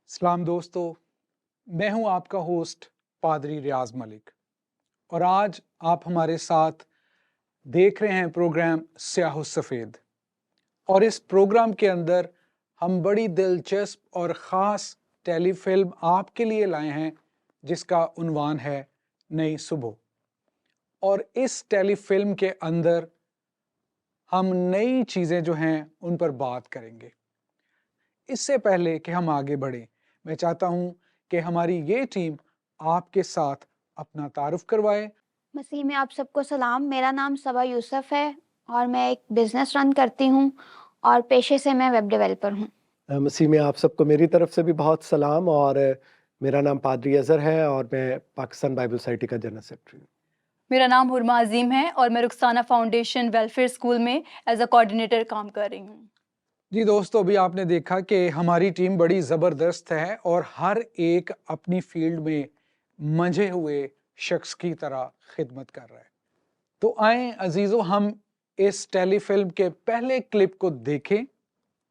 सलाम दोस्तों, मैं हूं आपका होस्ट पादरी रियाज मलिक और आज आप हमारे साथ देख रहे हैं प्रोग्राम स्याह सफ़ेद। और इस प्रोग्राम के अंदर हम बड़ी दिलचस्प और ख़ास टेलीफिल्म आपके लिए लाए हैं जिसका उन्वान है नई सुबह। और इस टेलीफिल्म के अंदर हम नई चीज़ें जो हैं उन पर बात करेंगे। इससे पहले कि हम आगे बढ़ें, मैं चाहता हूं कि हमारी ये टीम आपके साथ अपना तारुफ करवाए। मसीह में आप सबको सलाम। मेरा नाम सबा यूसुफ है और मैं एक बिज़नेस रन करती हूँ और पेशे से मैं वेब डेवलपर हूँ। मसीह में आप सबको मेरी तरफ से भी बहुत सलाम और मेरा नाम पादरी अज़हर है और मैं पाकिस्तान बाइबल सोसाइटी का जनरल सेक्रेटरी हूँ। मेरा नाम हुरमा अजीम है और मैं रुखसाना फाउंडेशन वेलफेयर स्कूल में एज अ कोऑर्डिनेटर काम कर रही हूँ। जी दोस्तों, अभी आपने देखा कि हमारी टीम बड़ी ज़बरदस्त है और हर एक अपनी फील्ड में मंझे हुए शख्स की तरह खिदमत कर रहा है। तो आए अजीज़ों, हम इस टेलीफिल्म के पहले क्लिप को देखें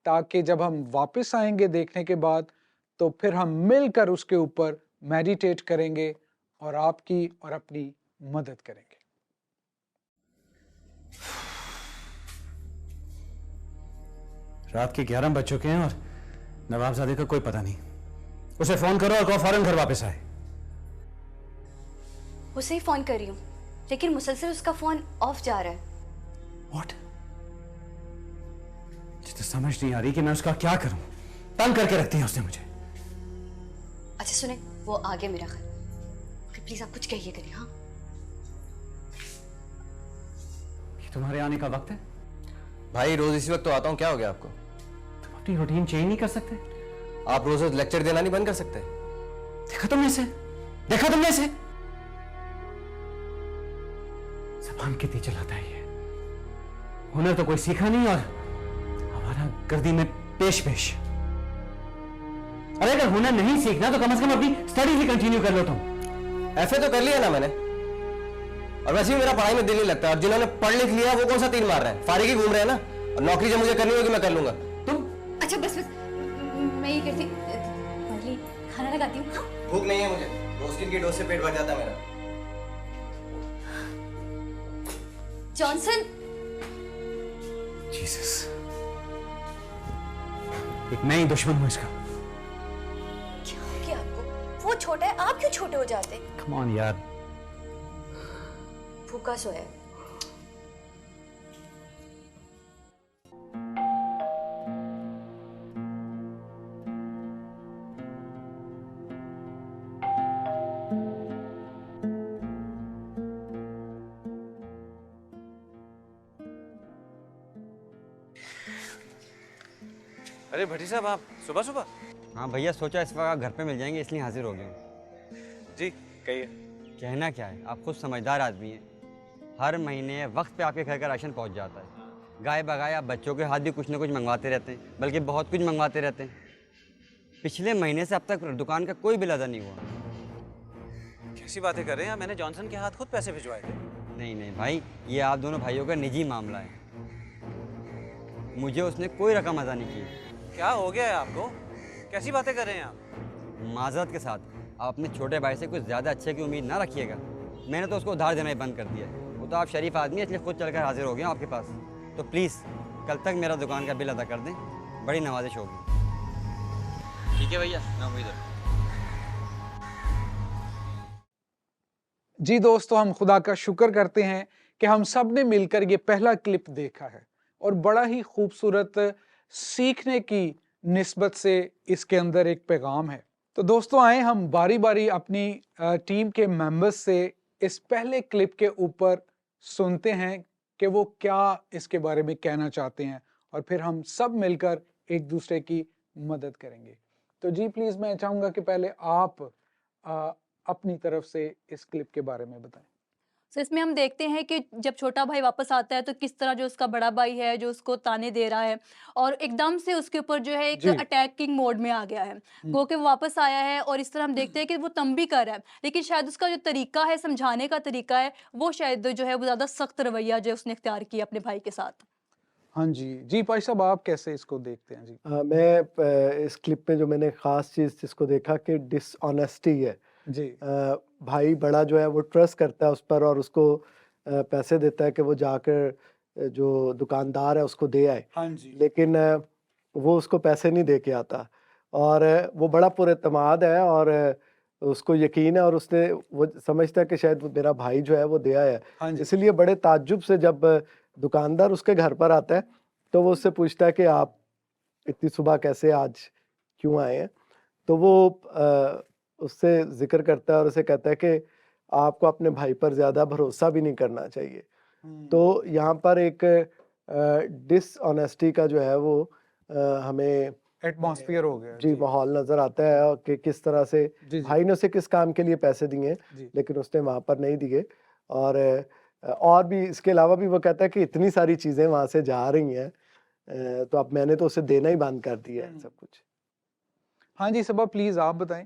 ताकि जब हम वापस आएंगे देखने के बाद तो फिर हम मिलकर उसके ऊपर मेडिटेट करेंगे और आपकी और अपनी मदद करेंगे। रात के 11 बज चुके हैं और नवाबजादे का कोई पता नहीं। उसे फोन करो और कहो फौरन घर वापस आए। उसे ही फोन कर रही हूँ, लेकिन मुसलसल उसका फोन ऑफ जा रहा है। What? मुझे तो समझ नहीं आ रही कि मैं उसका क्या करूं। तंग करके रखती है उसने मुझे। अच्छा सुने, वो आ गया मेरा घर। ओके प्लीज आप कुछ कहिए करिए। हाँ ये तुम्हारे आने का वक्त है? भाई रोज इसी वक्त तो आता हूँ, क्या हो गया आपको? तुम अपनी रूटीन चेंज नहीं कर सकते? आप रोज रोज लेक्चर देना नहीं बंद कर सकते? देखा तुमने इसे? देखा तुमने इसे? जबान कितनी चलाता है ये। हुनर तो कोई सीखा नहीं और हमारा गर्दी में पेश पेश। अरे अगर हुनर नहीं सीखना तो कम से कम अपनी स्टडी ही कंटिन्यू कर लो तुम। एफए तो कर लिया ना मैंने, और वैसे भी मेरा पढ़ाई में दिल नहीं लगता, और जिन्होंने पढ़ लिख लिया वो कौन सा तीर मार रहे हैं, फारिग ही घूम रहे हैं ना। और नौकरी जब मुझे करनी होगी मैं कर लूंगा। तुम अच्छा बस बस, मैं ये कहती मरली खाना लगाती हूँ। हाँ? भूख नहीं है मुझे, रोस्टिन की डोज से पेट भर जाता है मेरा। जॉनसन, जीसस, एक नई दुश्मन हूं इसका। क्या हो गया आपको? वो छोटा है, आप क्यों छोटे हो जाते? कम ऑन यार। भूखा सोया है। अरे भट्टी साहब, आप सुबह सुबह? हाँ भैया, सोचा इस वक्त आप घर पे मिल जाएंगे इसलिए हाजिर हो गए हूँ। जी कहिए। कहना क्या है, आप खुद समझदार आदमी हैं। हर महीने वक्त पे आपके घर का राशन पहुँच जाता है। गाय बगाए आप बच्चों के हाथ भी कुछ ना कुछ मंगवाते रहते हैं, बल्कि बहुत कुछ मंगवाते रहते हैं। पिछले महीने से अब तक दुकान का कोई बिल अदा नहीं हुआ। कैसी बातें कर रहे हैं आप? मैंने जॉनसन के हाथ खुद पैसे भिजवाए थे। नहीं नहीं भाई, ये आप दोनों भाइयों का निजी मामला है। मुझे उसने कोई रकम अदा नहीं की। क्या हो गया है आपको? कैसी बातें कर रहे हैं आप? माजरत के साथ आप अपने छोटे भाई से कुछ ज़्यादा अच्छे की उम्मीद ना रखिएगा। मैंने तो उसको उधार देना ही बंद कर दिया है। वो तो आप शरीफ आदमी है इसलिए खुद चलकर हाजिर हो गए आपके पास। तो प्लीज़ कल तक मेरा दुकान का बिल अदा कर दें, बड़ी नवाजिश होगी। ठीक है भैया, मैं उम्मीद रखूँ। जी दोस्तों, हम खुदा का शुक्र करते हैं कि हम सब ने मिलकर ये पहला क्लिप देखा है और बड़ा ही खूबसूरत सीखने की निस्बत से इसके अंदर एक पैगाम है। तो दोस्तों आए हम बारी बारी अपनी टीम के मेंबर्स से इस पहले क्लिप के ऊपर सुनते हैं कि वो क्या इसके बारे में कहना चाहते हैं और फिर हम सब मिलकर एक दूसरे की मदद करेंगे। तो जी प्लीज, मैं चाहूंगा कि पहले आप अपनी तरफ से इस क्लिप के बारे में बताएं। तो इसमें हम देखते हैं कि जब छोटा भाई वापस आता है तो किस तरह जो उसका बड़ा भाई है जो उसको ताने दे रहा है और एकदम से उसके ऊपर जो है एक अटैकिंग मोड में आ गया है। गो के वो वापस आया है और इस तरह हम देखते हैं कि वो तंबी कर रहा है, लेकिन शायद उसका जो तरीका है, समझाने का तरीका है, वो शायद जो है वो ज़्यादा सख्त रवैया जो उसने इख्तियार किया अपने भाई के साथ। हाँ जी भाई साहब, आप कैसे इसको देखते हैं जी? मैं इस क्लिप में जो मैंने ख़ास चीज़ जिसको देखा कि डिसऑनेस्टी है। जी। भाई बड़ा जो है वो ट्रस्ट करता है उस पर और उसको पैसे देता है कि वो जाकर जो दुकानदार है उसको दे आए। हाँ जी। लेकिन वो उसको पैसे नहीं दे के आता और वो बड़ा पुरएतमाद है और उसको यकीन है और उसने वो समझता है कि शायद वो मेरा भाई जो है वो दे आया है। हाँ जी। इसलिए बड़े ताज्जुब से जब दुकानदार उसके घर पर आता है तो वो उससे पूछता है कि आप इतनी सुबह कैसे आज क्यों आए हैं? तो वो उससे ज़िक्र करता है और उसे कहता है कि आपको अपने भाई पर ज़्यादा भरोसा भी नहीं करना चाहिए। तो यहाँ पर एक डिसऑनेस्टी का जो है वो हमें एटमॉस्फेयर हो गया। जी, माहौल नज़र आता है और कि किस तरह से जी। भाई ने उसे किस काम के लिए पैसे दिए जी। लेकिन उसने वहाँ पर नहीं दिए और भी इसके अलावा भी वो कहता है कि इतनी सारी चीज़ें वहाँ से जा रही हैं तो अब मैंने तो उसे देना ही बंद कर दिया है सब कुछ। हाँ जी सबा, प्लीज़ आप बताएं।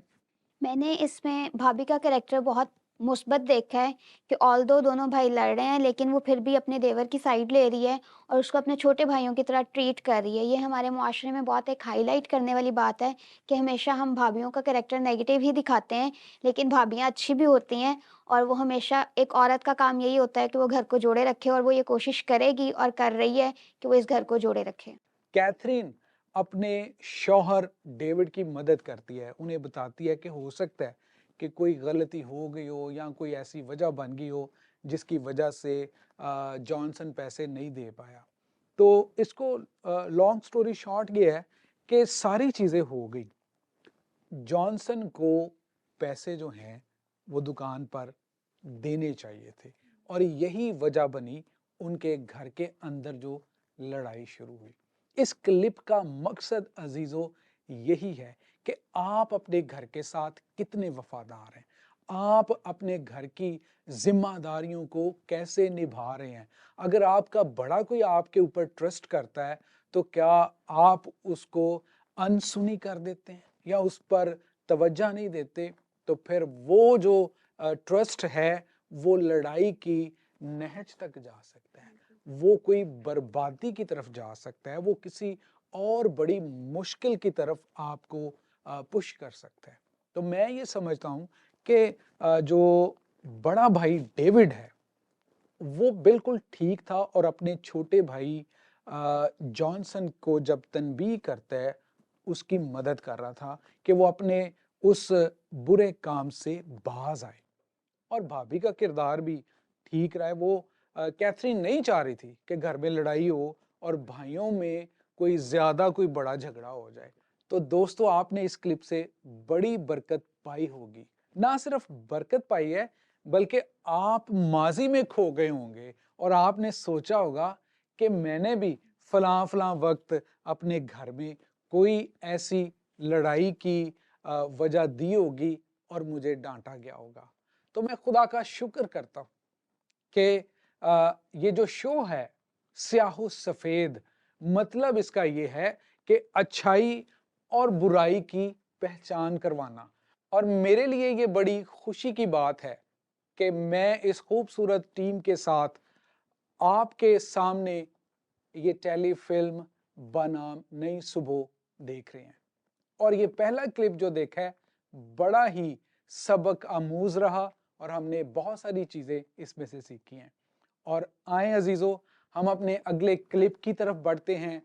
मैंने इसमें भाभी का कैरेक्टर बहुत मुस्बत देखा है कि ऑल्दो दोनों भाई लड़ रहे हैं लेकिन वो फिर भी अपने देवर की साइड ले रही है और उसको अपने छोटे भाइयों की तरह ट्रीट कर रही है। ये हमारे मुआशरे में बहुत एक हाईलाइट करने वाली बात है कि हमेशा हम भाभियों का कैरेक्टर नेगेटिव ही दिखाते हैं, लेकिन भाभियाँ अच्छी भी होती हैं और वो हमेशा एक औरत का काम यही होता है कि वो घर को जोड़े रखे और वो ये कोशिश करेगी और कर रही है कि वो इस घर को जोड़े रखे। कैथरीन अपने शौहर डेविड की मदद करती है, उन्हें बताती है कि हो सकता है कि कोई गलती हो गई हो या कोई ऐसी वजह बन गई हो जिसकी वजह से जॉनसन पैसे नहीं दे पाया। तो इसको लॉन्ग स्टोरी शॉर्ट ये है कि सारी चीज़ें हो गई, जॉनसन को पैसे जो हैं वो दुकान पर देने चाहिए थे और यही वजह बनी उनके घर के अंदर जो लड़ाई शुरू हुई। इस क्लिप का मकसद अजीज़ों यही है कि आप अपने घर के साथ कितने वफादार हैं, आप अपने घर की जिम्मेदारियों को कैसे निभा रहे हैं। अगर आपका बड़ा कोई आपके ऊपर ट्रस्ट करता है तो क्या आप उसको अनसुनी कर देते हैं या उस पर तवज्जो नहीं देते? तो फिर वो जो ट्रस्ट है वो लड़ाई की नहज तक जा सकता है, वो कोई बर्बादी की तरफ जा सकता है, वो किसी और बड़ी मुश्किल की तरफ आपको पुश कर सकता है। तो मैं ये समझता हूँ कि जो बड़ा भाई डेविड है वो बिल्कुल ठीक था और अपने छोटे भाई जॉनसन को जब तनबीह करता है उसकी मदद कर रहा था कि वो अपने उस बुरे काम से बाज आए। और भाभी का किरदार भी ठीक रहा है। वो कैथरीन नहीं चाह रही थी कि घर में लड़ाई हो और भाइयों में कोई ज़्यादा कोई बड़ा झगड़ा हो जाए। तो दोस्तों आपने इस क्लिप से बड़ी बरकत पाई होगी, ना सिर्फ बरकत पाई है बल्कि आप माजी में खो गए होंगे और आपने सोचा होगा कि मैंने भी फलां फलां वक्त अपने घर में कोई ऐसी लड़ाई की वजह दी होगी और मुझे डांटा गया होगा। तो मैं खुदा का शुक्र करता हूँ कि ये जो शो है स्याह सफ़ेद, मतलब इसका ये है कि अच्छाई और बुराई की पहचान करवाना। और मेरे लिए ये बड़ी खुशी की बात है कि मैं इस खूबसूरत टीम के साथ आपके सामने ये टेलीफिल्म बनाम नई सुबह देख रहे हैं। और ये पहला क्लिप जो देखा है बड़ा ही सबक आमूज रहा और हमने बहुत सारी चीज़ें इसमें से सीखी हैं। और आए अजीज़ों, हम अपने अगले क्लिप की तरफ बढ़ते हैं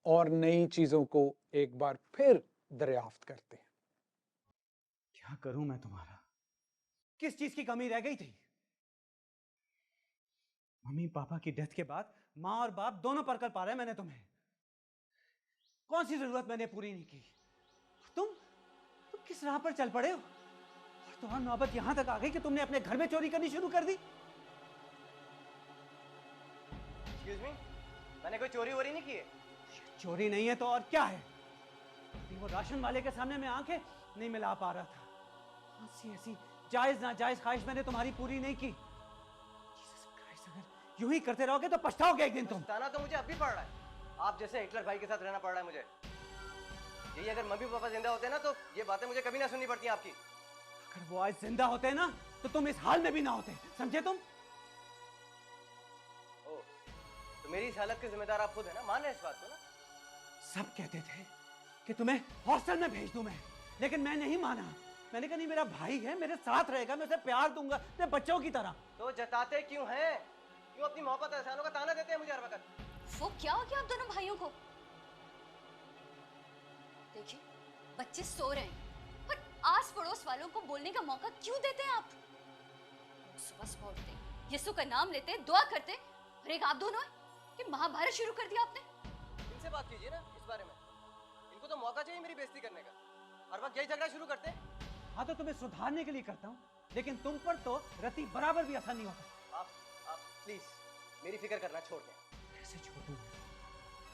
और नई चीज़ों को एक बार फिर दरियाफ्त करते हैं। क्या करूं मैं तुम्हारा? किस चीज की कमी रह गई थी? मम्मी पापा की डेथ के बाद माँ और बाप दोनों परकर पा रहे हैं मैंने तुम्हें। कौन सी जरूरत मैंने पूरी नहीं की? तुम किस राह पर चल पड़े हो? और तुम्हारी नौबत यहां तक आ गई कि तुमने अपने घर में चोरी करनी शुरू कर दी। एक्सक्यूज मी, मैंने कोई चोरी वोरी नहीं की है। चोरी नहीं है तो और क्या है? वो राशन वाले के सामने मैं आंखें नहीं मिला पा रहा था। कौन सी ऐसी जायज नाजायज ख्वाहिश मैंने तुम्हारी पूरी नहीं की? अगर यूं ही करते रहोगे तो पछताओगे एक दिन तुम। पछताना तो मुझे अभी पड़ रहा है, आप जैसे हिटलर भाई के साथ रहना पड़ रहा है मुझे। यही अगर मम्मी पापा जिंदा होते ना तो ये बातें मुझे कभी ना सुननी पड़ती आपकी। अगर वो आज जिंदा होते ना तो तुम इस हाल में भी ना होते, समझे तुम? तो मेरी इस हालत के जिम्मेदार आप खुद है ना, मान रहे हैं इस बात को ना? सब कहते थे कि तुम्हें हॉस्टल में भेज दूं मैं, लेकिन मैं नहीं माना। मैंने कहा नहीं, मेरा भाई है, मेरे साथ रहेगा, मैं उसे प्यार दूंगा अपने बच्चों की तरह। तो जताते क्यों हैं? क्यों अपनी मोहब्बत एहसानों का ताना देते हैं मुझे हर वक्त? वो क्या हो गया आप दोनों भाइयों को? देखिए, बच्चे सो रहे हैं, पर आस पड़ोस वालों को बोलने का मौका क्यों देते हैं आप? सुबह सुबह उठते, यीशु का नाम लेते, दुआ करते, और एक आप दोनों कि महाभारत शुरू कर दिया आपने। इनसे बात कीजिए ना इस बारे में। इनको तो मौका चाहिए मेरी बेइज्जती करने का। हर वक्त यही झगड़ा शुरू करते हैं। हाँ तो तुम्हें सुधारने के लिए करता हूँ, लेकिन तुम पर तो रति बराबर भी असर नहीं होता। आप प्लीज मेरी फिक्र करना छोड़ दें। कैसे छोड़ दूं?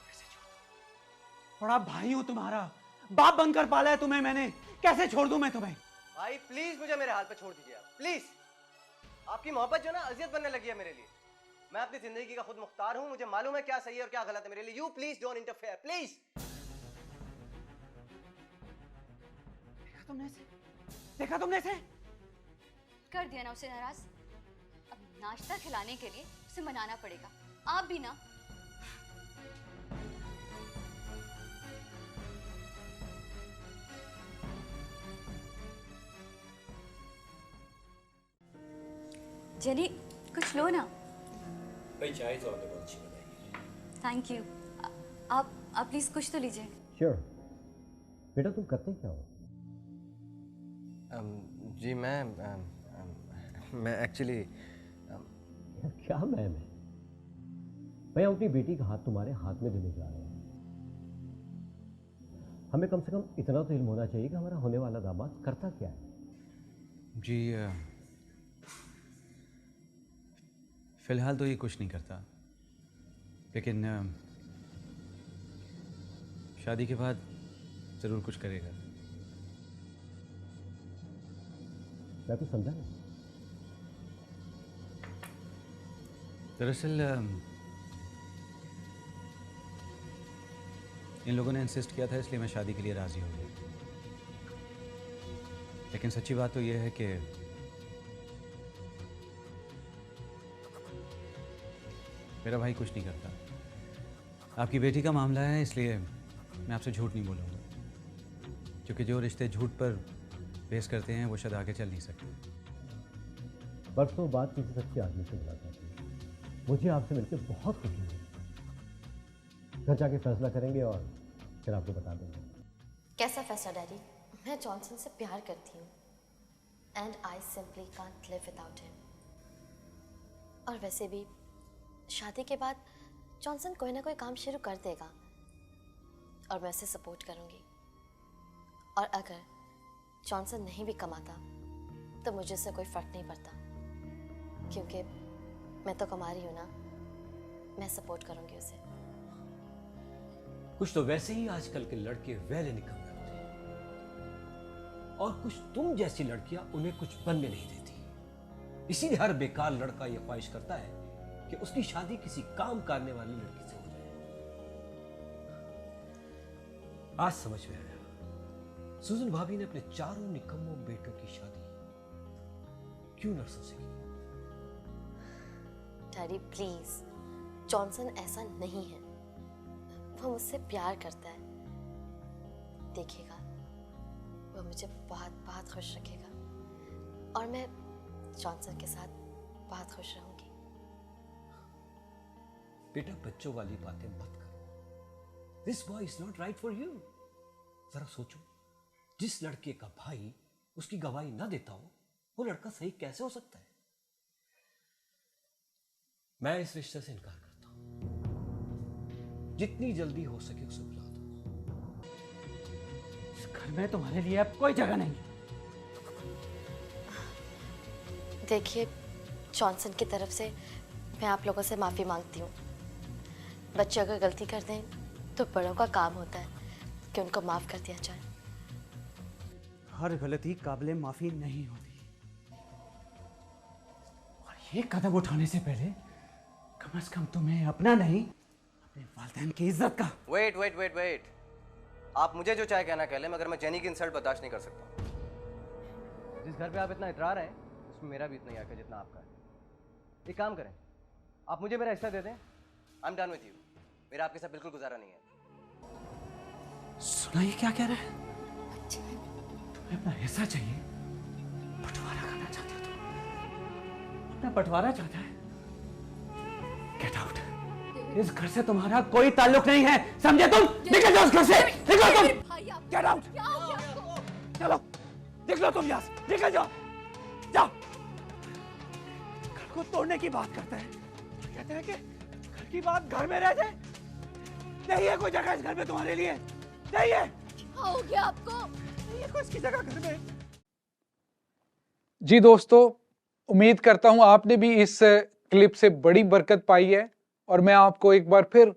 कैसे छोड़ दूं? बड़ा भाई हूं तुम्हारा, बाप बनकर पाला है तुम्हें मैंने, कैसे छोड़ दूं मैं तुम्हें? भाई प्लीज मुझे मेरे हाल पे छोड़ दीजिए आप, प्लीज। आपकी मोहब्बत जो ना अजियत बनने लगी है मेरे लिए। मैं अपनी जिंदगी का खुद मुख्तार हूं, मुझे मालूम है क्या सही है और क्या गलत है मेरे लिए। You please don't interfere, please. देखा तुमने इसे? कर दिया ना उसे नाराज। अब नाश्ता खिलाने के लिए उसे मनाना पड़ेगा। आप भी ना। जेनी कुछ लो ना। भाई चाय तो आपने बहुत अच्छी बनाई है। Thank you. आप प्लीज कुछ तो लीजिए। श्योर। बेटा तुम करते क्या हो? जी मैं एक्चुअली क्या मैं भैया अपनी बेटी का हाथ तुम्हारे हाथ में देने जा रहे हैं। हमें कम से कम इतना तो इल्म होना चाहिए कि हमारा होने वाला दामाद करता क्या है। जी फिलहाल तो ये कुछ नहीं करता, लेकिन शादी के बाद ज़रूर कुछ करेगा। मैं कुछ समझा नहीं। दरअसल इन लोगों ने इंसिस्ट किया था, इसलिए मैं शादी के लिए राज़ी हो गई। लेकिन सच्ची बात तो यह है कि मेरा भाई कुछ नहीं करता। आपकी बेटी का मामला है, इसलिए मैं आपसे झूठ नहीं बोलूँगा, क्योंकि जो रिश्ते झूठ पर बेस करते हैं वो शायद आगे चल नहीं सकते। परसों बात किसी सच्चे आदमी से मुलाकात हुई। मुझे आपसे मिलकर बहुत खुशी हुई। घर जाके फैसला करेंगे और फिर आपको बता देंगे। कैसा फैसला डैडी? मैं जॉनसन से प्यार करती हूँ and I simply can't live without him. और वैसे भी शादी के बाद जॉनसन कोई ना कोई काम शुरू कर देगा और मैं उसे सपोर्ट करूँगी। और अगर जॉनसन नहीं भी कमाता तो मुझे उससे कोई फ़र्क नहीं पड़ता, क्योंकि मैं तो कमा रही हूँ ना। मैं सपोर्ट करूँगी उसे। कुछ तो वैसे ही आजकल के लड़के वेले निकम्मे होते हैं, और कुछ तुम जैसी लड़कियां उन्हें कुछ बनने नहीं देती। इसीलिए हर बेकार लड़का यह ख्वाहिश करता है कि उसकी शादी किसी काम करने वाली लड़की से हो जाए। आज समझ में आया, सुजन भाभी ने अपने चारों निकम्मों बेटों की शादी क्यों नर्सों से की। डैडी प्लीज, जॉनसन ऐसा नहीं है। वो मुझसे प्यार करता है। देखिएगा, वो मुझे बहुत बहुत खुश रखेगा और मैं जॉनसन के साथ बहुत खुश रहूंगी। बेटा बच्चों वाली बातें मत करो। This boy is not right for you. जरा सोचो, जिस लड़के का भाई उसकी गवाही ना देता हो, वो लड़का सही कैसे हो सकता है? मैं इस रिश्ते से इनकार करता हूं। जितनी जल्दी हो सके उसे बुला दो। इस घर में तुम्हारे लिए अब कोई जगह नहीं। देखिए, जॉनसन की तरफ से मैं आप लोगों से माफ़ी मांगती हूँ। बच्चे अगर गलती कर दें तो बड़ों का काम होता है कि उनको माफ़ कर दिया जाए। हर गलती काबिले माफ़ी नहीं होती, और ये कदम उठाने से पहले कम से कम तुम्हें अपना नहीं, अपने वालिदैन की इज्जत का। वेट वेट वेट वेट, आप मुझे जो चाहे कहना कह लें, मगर मैं जेनी की इंसल्ट बर्दाश्त नहीं कर सकता। जिस घर पे आप इतना इतरार है, उसमें मेरा भी इतना ही हक है जितना आपका है। एक काम करें, आप मुझे मेरा हिस्सा दे दें, I am done with you. मेरा आपके साथ बिल्कुल गुजारा नहीं है। सुना ये क्या कह रहा है? तुम्हें अपना हिस्सा चाहिए, बंटवारा करना चाहते हो तुम, अपना बंटवारा चाहता है। गेट आउट, इस घर से तुम्हारा कोई ताल्लुक नहीं है, समझे तुम? निकल जाओ इस घर से, निकलो तुम, गेट आउट। चलो निकलो तुम यहाँ से, निकल जाओ, जाओ। घर को तोड़ने की बात करते हैं, कहते हैं कि घर की बात घर में रह जाए। नहीं है कोई जगह इस घर में तुम्हारे लिए, नहीं है। क्या हो गया आपको? नहीं है कोई इसकी जगह घर में। जी दोस्तों, उम्मीद करता हूं आपने भी इस क्लिप से बड़ी बरकत पाई है और मैं आपको एक बार फिर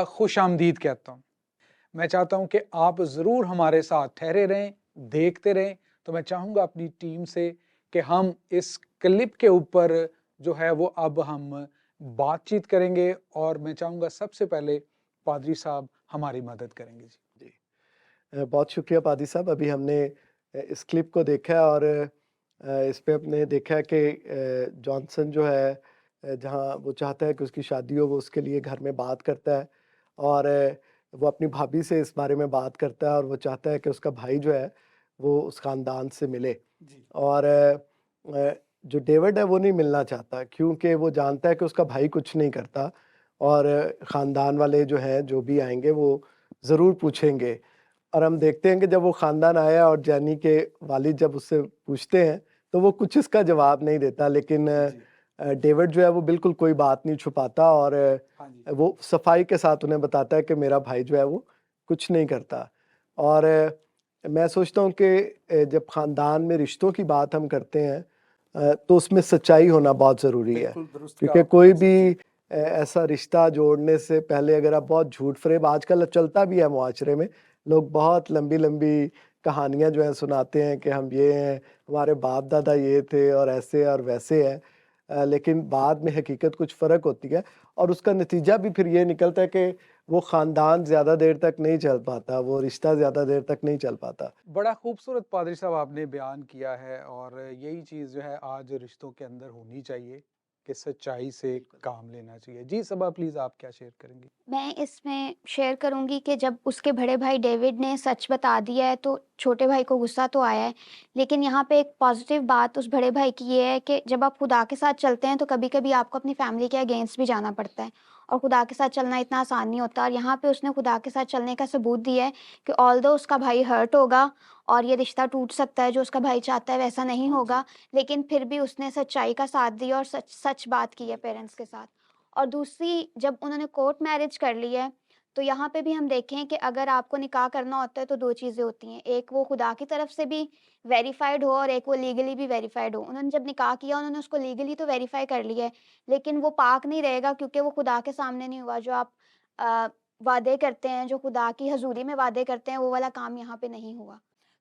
खुश आमदीद कहता हूं। मैं चाहता हूं कि आप ज़रूर हमारे साथ ठहरे रहें, देखते रहें। तो मैं चाहूँगा अपनी टीम से कि हम इस क्लिप के ऊपर जो है वो अब हम बातचीत करेंगे और मैं चाहूँगा सबसे पहले पादरी साहब हमारी मदद करेंगे। जी बहुत शुक्रिया पादरी साहब। अभी हमने इस क्लिप को देखा और इस पे अपने देखा कि जॉनसन जो है जहाँ वो चाहता है कि उसकी शादी हो, वो उसके लिए घर में बात करता है और वो अपनी भाभी से इस बारे में बात करता है और वो चाहता है कि उसका भाई जो है वो उस ख़ानदान से मिले। और जो डेविड है वो नहीं मिलना चाहता क्योंकि वो जानता है कि उसका भाई कुछ नहीं करता और ख़ानदान वाले जो हैं, जो भी आएंगे वो ज़रूर पूछेंगे। और हम देखते हैं कि जब वो ख़ानदान आया और जैनी के वालिद जब उससे पूछते हैं तो वो कुछ इसका जवाब नहीं देता, लेकिन डेविड जो है वो बिल्कुल कोई बात नहीं छुपाता और वो सफाई के साथ उन्हें बताता है कि मेरा भाई जो है वो कुछ नहीं करता। और मैं सोचता हूँ कि जब ख़ानदान में रिश्तों की बात हम करते हैं तो उसमें सच्चाई होना बहुत ज़रूरी है, क्योंकि कोई भी ऐसा रिश्ता जोड़ने से पहले अगर आप बहुत झूठ फरेब, आजकल चलता भी है मुआशरे में, लोग बहुत लंबी लंबी कहानियाँ जो हैं सुनाते हैं कि हम ये हैं, हमारे बाप दादा ये थे और ऐसे और वैसे हैं, लेकिन बाद में हकीकत कुछ फ़र्क होती है और उसका नतीजा भी फिर ये निकलता है कि वो ख़ानदान ज़्यादा देर तक नहीं चल पाता, वो रिश्ता ज़्यादा देर तक नहीं चल पाता। बड़ा खूबसूरत पादरी साहब आपने बयान किया है और यही चीज़ जो है आज रिश्तों के अंदर होनी चाहिए कि सच्चाई से काम लेना चाहिए। जी सबा, प्लीज़ आप क्या शेयर करेंगी? मैं इसमें शेयर करूँगी कि जब उसके बड़े भाई डेविड ने सच बता दिया है तो छोटे भाई को गुस्सा तो आया है, लेकिन यहाँ पे एक पॉजिटिव बात उस बड़े भाई की ये है कि जब आप खुदा के साथ चलते हैं तो कभी-कभी आपको अपनी फैमिली के अगेंस्ट भी जाना पड़ता है और खुदा के साथ चलना इतना आसान नहीं होता। और यहाँ पे उसने खुदा के साथ चलने का सबूत दिया है कि ऑल्दो उसका भाई हर्ट होगा और ये रिश्ता टूट सकता है, जो उसका भाई चाहता है वैसा नहीं होगा, लेकिन फिर भी उसने सच्चाई का साथ दिया और सच सच बात की है पेरेंट्स के साथ। और दूसरी, जब उन्होंने कोर्ट मैरिज कर ली है, तो यहाँ पे भी हम देखें कि अगर आपको निकाह करना होता है तो 2 चीज़ें होती हैं। एक वो खुदा की तरफ से भी वेरिफाइड हो और एक वो लीगली भी वेरिफाइड हो। उन्होंने जब निकाह किया उन्होंने उसको लीगली तो वेरीफ़ाई कर लिया है, लेकिन वो पाक नहीं रहेगा क्योंकि वो खुदा के सामने नहीं हुआ। जो आप वादे करते हैं, जो खुदा की हज़ूरी में वादे करते हैं, वो वाला काम यहाँ पे नहीं हुआ।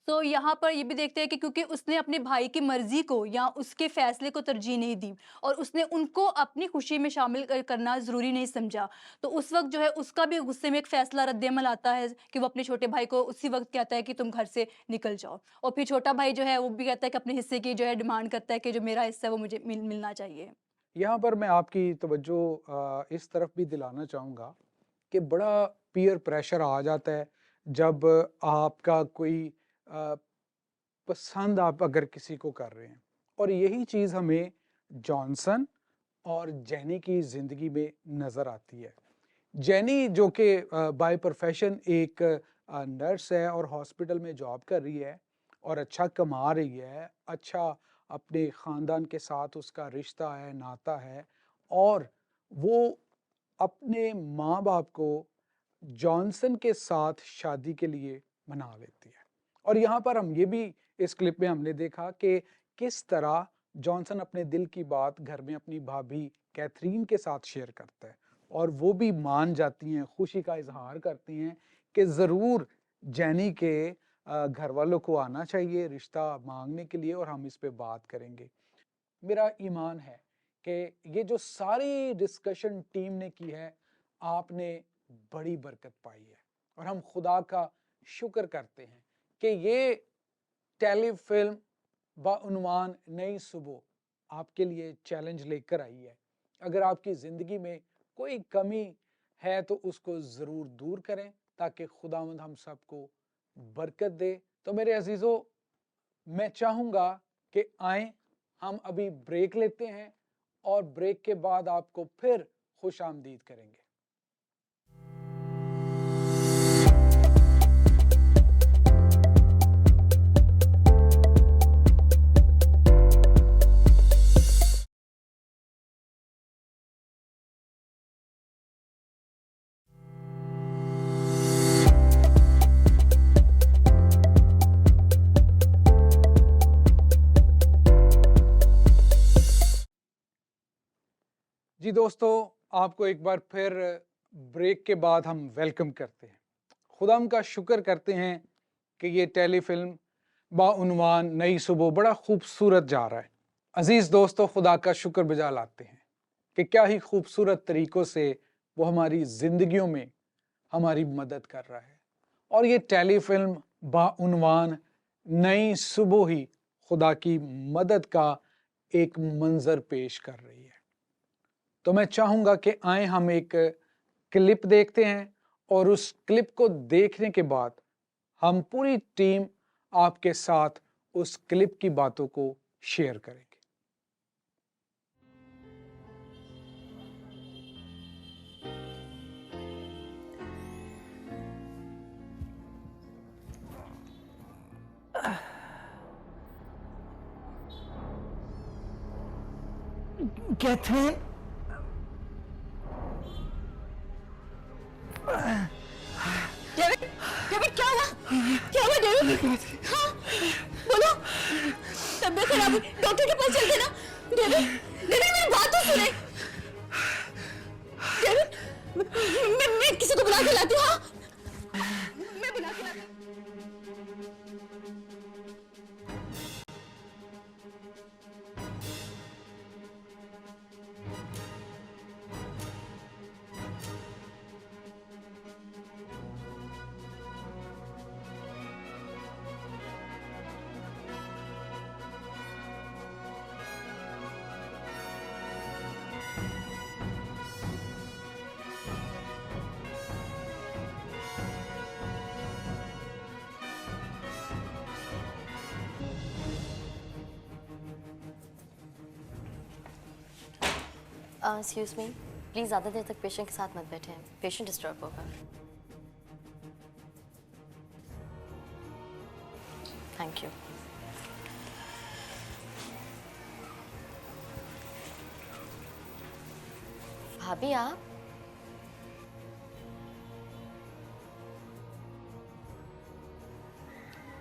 तो यहाँ पर ये भी देखते हैं कि क्योंकि उसने अपने भाई की मर्जी को या उसके फैसले को तरजीह नहीं दी और उसने उनको अपनी खुशी में शामिल करना ज़रूरी नहीं समझा, तो उस वक्त जो है उसका भी गुस्से में एक फैसला रद्द-ए-अमल आता है कि वो अपने छोटे भाई को उसी वक्त कहता है कि तुम घर से निकल जाओ। और फिर छोटा भाई जो है वो भी कहता है कि अपने हिस्से की जो है डिमांड करता है कि जो मेरा हिस्सा है वो मुझे मिलना चाहिए। यहाँ पर मैं आपकी तवज्जो इस तरफ भी दिलाना चाहूँगा कि बड़ा पीयर प्रेशर आ जाता है जब आपका कोई पसंद आप अगर किसी को कर रहे हैं, और यही चीज़ हमें जॉनसन और जेनी की ज़िंदगी में नज़र आती है। जेनी जो कि बाय प्रोफेशन एक नर्स है और हॉस्पिटल में जॉब कर रही है और अच्छा कमा रही है, अच्छा अपने ख़ानदान के साथ उसका रिश्ता है, नाता है, और वो अपने माँ बाप को जॉनसन के साथ शादी के लिए मना लेती है। और यहाँ पर हम ये भी इस क्लिप में हमने देखा कि किस तरह जॉनसन अपने दिल की बात घर में अपनी भाभी कैथरीन के साथ शेयर करता है और वो भी मान जाती हैं, खुशी का इजहार करती हैं कि ज़रूर जेनी के घर वालों को आना चाहिए रिश्ता मांगने के लिए और हम इस पे बात करेंगे। मेरा ईमान है कि ये जो सारी डिस्कशन टीम ने की है, आपने बड़ी बरकत पाई है और हम खुदा का शुक्र करते हैं कि ये टेलीफिल्म बाउन्वान नई सुबह आपके लिए चैलेंज लेकर आई है। अगर आपकी ज़िंदगी में कोई कमी है तो उसको ज़रूर दूर करें ताकि खुदावंद हम सबको बरकत दे। तो मेरे अजीज़ों, मैं चाहूँगा कि आएँ, हम अभी ब्रेक लेते हैं और ब्रेक के बाद आपको फिर खुश आमदीद करेंगे। जी दोस्तों, आपको एक बार फिर ब्रेक के बाद हम वेलकम करते हैं। खुदाम का शुक्र करते हैं कि ये टेलीफिल्म बाउनवान नई सुबह बड़ा खूबसूरत जा रहा है। अजीज़ दोस्तों, खुदा का शुक्र बजा लाते हैं कि क्या ही खूबसूरत तरीक़ों से वो हमारी ज़िंदगियों में हमारी मदद कर रहा है। और ये टेलीफिल्म बाउनवान नई सुबह ही खुदा की मदद का एक मंज़र पेश कर रही है। तो मैं चाहूँगा कि आएँ हम एक क्लिप देखते हैं और उस क्लिप को देखने के बाद हम पूरी टीम आपके साथ उस क्लिप की बातों को शेयर करेंगे। कैथरीन, डेविड, डेविड क्या हुआ? क्या हुआ डेविड? हाँ, बोलो। तबीयत खराब है, डॉक्टर के पास चलते ना। डेविड, डेविड मेरी बात तो सुने। डेविड, मैं किसी को बुला के लाती हूँ। हाँ, मैं बुला के लाती हूँ। एक्सक्यूज मी, प्लीज़ ज़्यादा देर तक पेशेंट के साथ मत बैठें, पेशेंट डिस्टर्ब होगा। Thank you. भाभी आप?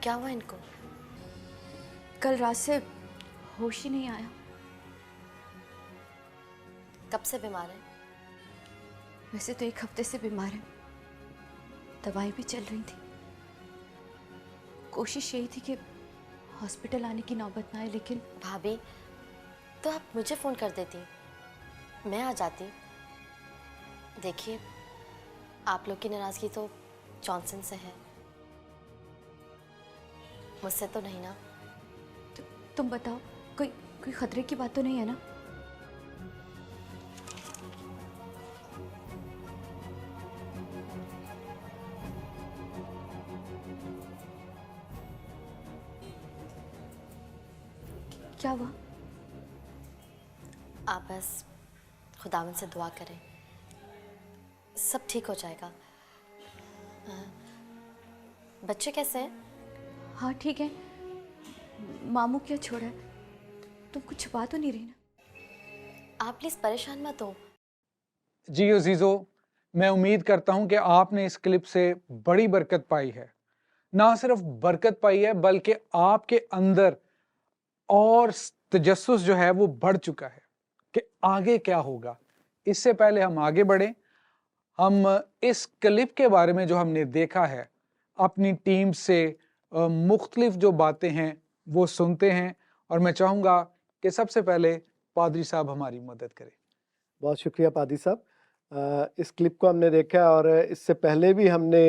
क्या हुआ इनको? कल रात से होश ही नहीं आया। कब से बीमार है? वैसे तो 1 हफ्ते से बीमार है, दवाई भी चल रही थी। कोशिश यही थी कि हॉस्पिटल आने की नौबत ना आए, लेकिन भाभी तो आप मुझे फ़ोन कर देती, मैं आ जाती। देखिए, आप लोग की नाराज़गी तो जॉनसन से है, मुझसे तो नहीं ना। तुम बताओ, कोई खतरे की बात तो नहीं है ना? क्या हुआ? आप बस खुदावन से दुआ करें, सब ठीक हो जाएगा। बच्चे कैसे हैं? हाँ ठीक है। मामू क्या छोड़ा है? तुम कुछ छुपा तो नहीं रही ना? आप प्लीज़ परेशान मत हो। जी अजीज़ों, मैं उम्मीद करता हूं कि आपने इस क्लिप से बड़ी बरकत पाई है। ना सिर्फ बरकत पाई है बल्कि आपके अंदर और तजस्सुस जो है वो बढ़ चुका है कि आगे क्या होगा। इससे पहले हम आगे बढ़ें, हम इस क्लिप के बारे में जो हमने देखा है अपनी टीम से मुख्तलिफ जो बातें हैं वो सुनते हैं, और मैं चाहूँगा कि सबसे पहले पादरी साहब हमारी मदद करें। बहुत शुक्रिया पादरी साहब। इस क्लिप को हमने देखा और इससे पहले भी हमने